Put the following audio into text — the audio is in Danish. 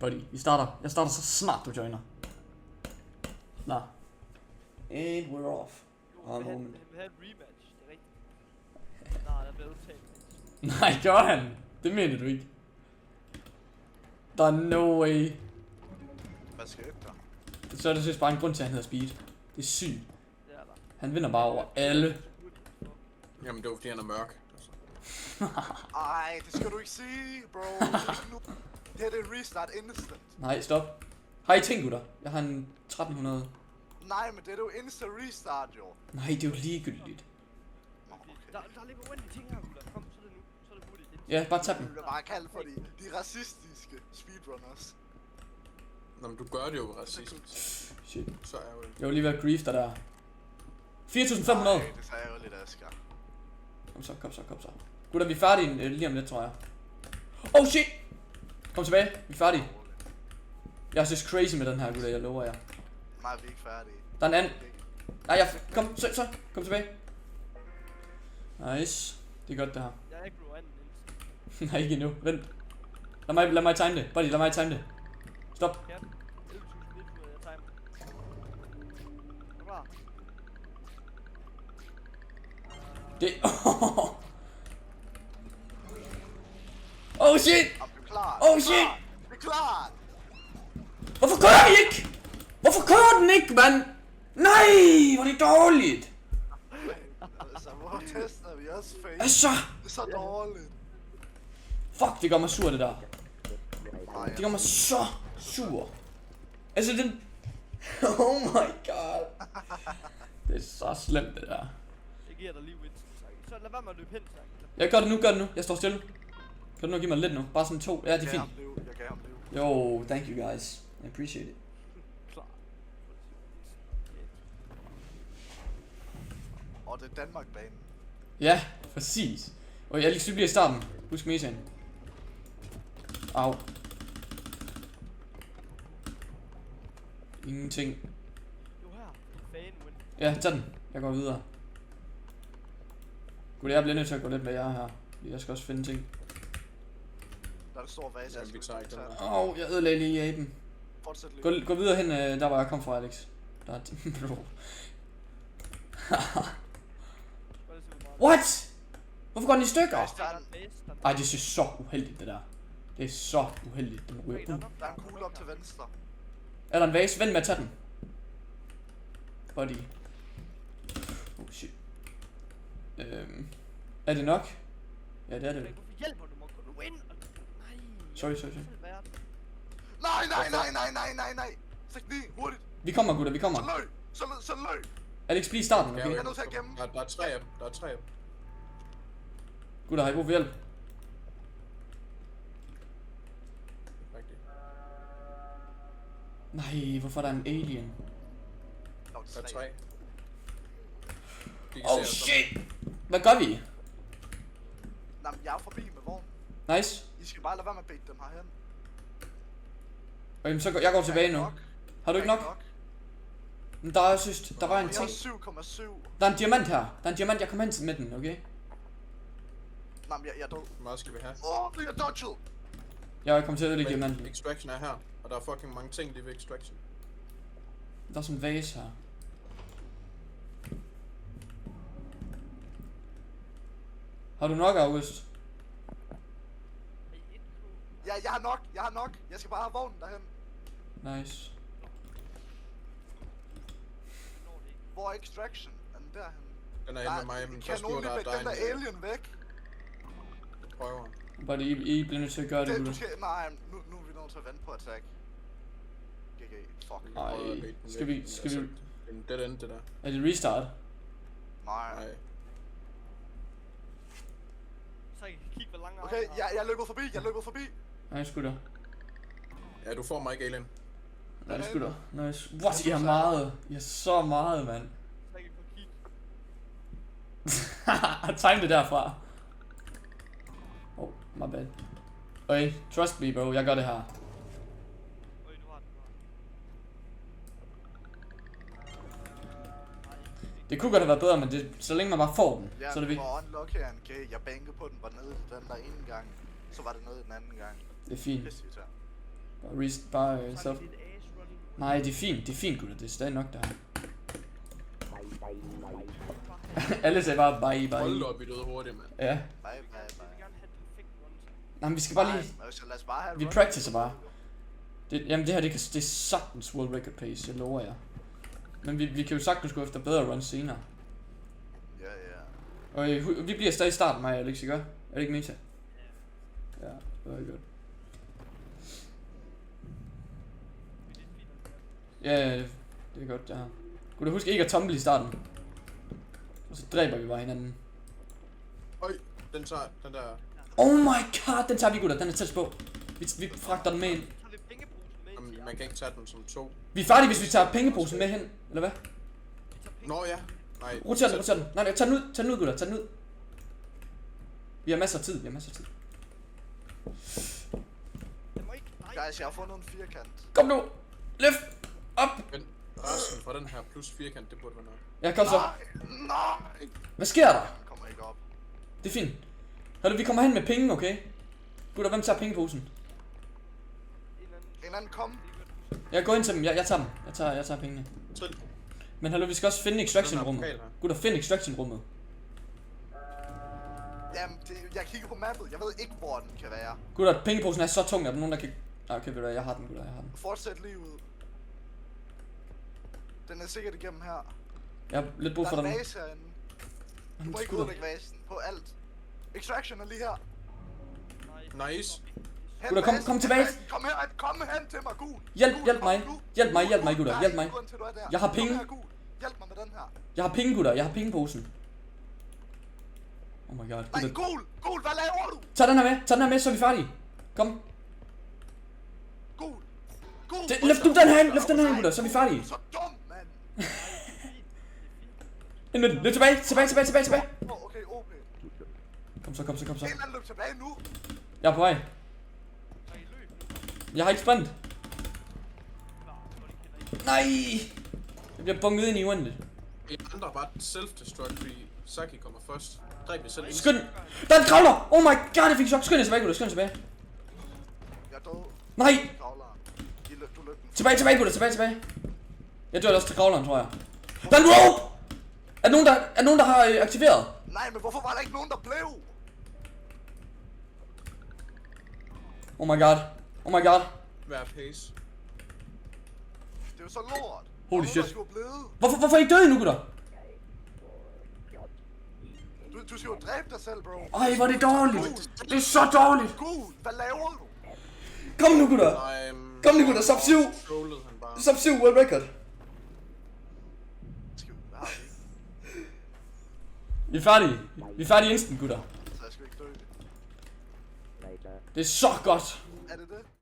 buddy. Jeg starter så snart du joiner. Nå. And we're off. Han vil have et rematch, det er rigtigt. Nej, der er blevet udtalt. Nej, gør han? Det mener du ikke. Der er no way. Hvad skal der? Så er det seriøst bare en grund til, at han hedder Speed. Det er sygt. Det er der. Han vinder bare over alle. Jamen det var fordi han er mørk. Ej, det skal du ikke sige, bro. Det her det er restart instant. Nej, stop. Har I ting, gutter? Jeg har en 1300. Nej, men det er jo insta restart, jo. Nej, det er jo ligegyldigt. Nå, okay. Der ligger uendelige ting her, gutter. Kom, så er det nu. Så er det hurtigt. Ja, bare tag Det dem. bliver bare kaldt for de racistiske speedrunners. Nå, men du gør det jo racistisk. Shit. Så er jeg jo... Jeg var lige ved at grief dig der. 4.500. Nej, det sagde jeg jo lidt, Asger. Kom så. Gutter, vi er færdige lige om lidt, tror jeg. Oh shit! Kom tilbage, vi er færdige. Jeg er så crazy med den her, gutter, jeg lover jer. Nej, vi er ikke færdige. Der er en anden. Nej, kom tilbage. Nice. Det er godt det her. Jeg er ikke blevet anden indtil. Nej, ikke endnu. Vent. Lad mig time det. Buddy, lad mig time det. Stop. Ja. 11.000 jeg timer. Klar. Det... Oh shit! Er vi klar? Oh shit! Vi er klar! Hvorfor kører vi ikke? Hvorfor kører den ikke, mand? Nej, hvor er det dårligt. Altså, hvor tester vi også fake? Altså, Det er så dårligt. fuck, det gør mig sur, det der. Nej, Det gør mig så sur. Altså, den... Oh my god. Det er så slemt, det der. Jeg giver dig lige Winston, så lad være med at løbe hen, tak. Jeg gør det nu. Jeg står stille. Kan du nu give mig lidt nu? Bare sådan 2. Ja, det er fint. Jeg gav ham liv. Yo, thank you guys. I appreciate it. Klar. Og det er Danmark-banen. Ja, præcis. Og jeg lige bliver i starten. Husk mesaen. Au. Ingenting. Jo her. Fan win. Ja, tag den. Jeg går videre. Gud, jeg bliver nødt til at gå lidt med jer her. Jeg skal også finde ting. Der er en stor vase. Jamen, vi tager ikke den der. Åh, jeg ødelagde lige aben. Fortsæt lige. Gå videre hen, der hvor jeg kom fra, Alex. Der er... Bro. What? Hvorfor går den i stykker? Ej, det er så uheldigt, det der. Det er så uheldigt, den ryger ud. Der er en kugle op til venstre. Er der en vase? Vend med at tage den. Buddy. Oh shit. Er det nok? Ja, det er det. Hvorfor hjælper du mig? Gå nu ind! Nej. Sorry. Nej. Stik lige, hurtigt. Vi kommer, gutter, vi kommer. Så løb. Alex, bliv i starten, Ja, okay? Jeg er nødt til at gemme. Der er 3 af dem. Der er 3 af dem. Gutter, har I brug for hjælp? Rigtigt. Nej, hvorfor er der en alien? Der er 3. Oh shit! Hvad gør vi? Nå, men jeg er forbi med vognen. Nice. I skal bare lade være med at bække dem herhen. Okay, så jeg går tilbage nu. Har du ikke nok? Men der er synes, der var en Jeg ting. er 7,7. Der er en diamant her. Der er en diamant, jeg kom hen med den, okay? Nå, men jeg er død. Hvor meget skal vi have? Det er dodget. Jeg kommer til at ødelægge diamanten. Extraction er her. Og der er fucking mange ting lige ved extraction. Der er sådan en vase her. Har du nok, August? Ja, jeg har nok. Jeg skal bare have vognen derhen. Nice. Hvor er extraction? Er den derhen? Den er inde med mig, men kan først nogen nu lige der væk den er der en... alien væk? Prøver. Bare I bliver nødt til at gøre det, Du gutter. skal, nej, nu er vi nødt til at vente på attack. GG, fuck. Nej, skal vi... En dead end, det der. Er det restart? Nej. Nej. Så jeg kan kigge, hvor lang Okay, jeg løber forbi. Nice, gutter. Ja, du får mig ikke, alien. Nice, gutter. Nice. What, I har meget. I har så meget, mand. Så jeg kan få kigge. Time det derfra. Oh, my bad. Okay, trust me, bro. Jeg gør det her. Øj, du har den. Det kunne godt have været bedre, men det, så længe man bare får den, Ja, så er det det vigtigt. var unlock her, okay. Jeg bankede på den, var nede i den der ene gang. Så var det nede den anden gang. Det er fint. Pisse irriterende. Bare Så så. er det et ace running. Nej, det er fint gutter, det er stadig nok der. Alle sagde bare bye Hold bye. op, vi døde hurtigt, mand. Ja. Bye, bye, Jeg vil bye. gerne have et perfekt one. Nej, men vi skal bare lige... Nej, så lad os bare have Vi run. practicer bare. Jamen det her, det er sagtens world record pace, jeg lover jer. Men vi kan jo sagtens gå efter bedre runs senere. Ja, ja. Og vi bliver stadig i starten, mig og Alex, ikke? Er det ikke meta? Ja, very good. Ja, det er godt, det her. Kunne du huske ikke at tumble i starten? Og så dræber vi bare hinanden. Øj, den tager, den der... Oh my god, den tager vi gutter, den er tæt på. Vi fragter den med ind. Så har vi pengeposen med ind Jamen, til man kan ikke tage den som 2. Vi er færdige, hvis vi tager pengeposen med hen, eller hvad? Nå ja. Nej. Roter den. Nej, tag den ud gutter, tag den ud. Vi har masser af tid, Den må ikke... Nej, Guys, jeg har fundet en firkant. Kom nu, løft, op. Men resten fra den her plus firkant, det burde være nok. Ja, kom så. Nej! Hvad sker der? Den kommer ikke op. Det er fint. Hør du, vi kommer hen med penge, okay? Gutter, hvem tager pengeposen? En anden kom. Jeg går ind til dem, jeg tager dem. Jeg tager pengene. Trill. Men hallo, vi skal også finde extraction rummet. Den er pokal her. Gutter, find extraction rummet. Jamen, jeg kigger på mappet. Jeg ved ikke, hvor den kan være. Gutter, pengeposen er så tung, at der er nogen, der kan... Okay, ved du hvad, jeg har den, gutter, jeg har den. Fortsæt lige ud. Den er sikkert igennem her. Jeg har lidt brug Der for er dem. en vase herinde. Du må ikke Gutter. udlægge vasen på alt. Extraction er lige her. Nice. Hent Gutter, vasen, kom hent tilbage. vasen. Kom hen til mig, gul. Hjælp Gul, mig. kom nu. Hjælp mig, gutter, Nej, hjælp mig. grund til, du er der. Jeg har Kom penge. her, gul. Hjælp mig med den her. Jeg har penge, gutter, jeg har pengeposen. Oh my god, Nej, gutter. gul, hvad laver du? Tag den her med, så er vi færdige. Kom. Gul. Løft nu den her ind, gutter, så er vi færdige. Så dum, mand. Ind med den, løb tilbage. Okay, OP. Kom så. En eller anden løb tilbage nu. Jeg er på vej. Jeg har ikke sprint. Nej! Jeg bliver bunket ind i uendeligt. I andre bare self-destruct, fordi Saki kommer først. Dræb jer selv ind. Skynd! Der er en kravler! Oh my god, jeg fik chok. Skynd jer tilbage, gutter, skynd jer tilbage. Jeg er død. Nej! Kravler. Du løb den. Tilbage, gutter, tilbage. Jeg dør også til kravleren, tror jeg. Der er en rope! Er nogen, der har aktiveret? Nej, men hvorfor var der ikke nogen, der blev? Oh my god. Hver pace. Det er jo så lort. Holy Der er shit. nogen, der skulle blive. Hvorfor er I døde nu, gutter? Du skal jo dræbe dig selv, bro. Ej, hvor er det dårligt. Det er så dårligt. Gul, hvad laver du? Kom nu, gutter. Nej, Kom nu, gutter, sub 7. Trollede han bare. Sub 7 world record. Hvad har vi? Vi er færdige. Vi er færdige instant, gutter. Så jeg skal ikke dø. Det er så godt. Er det det?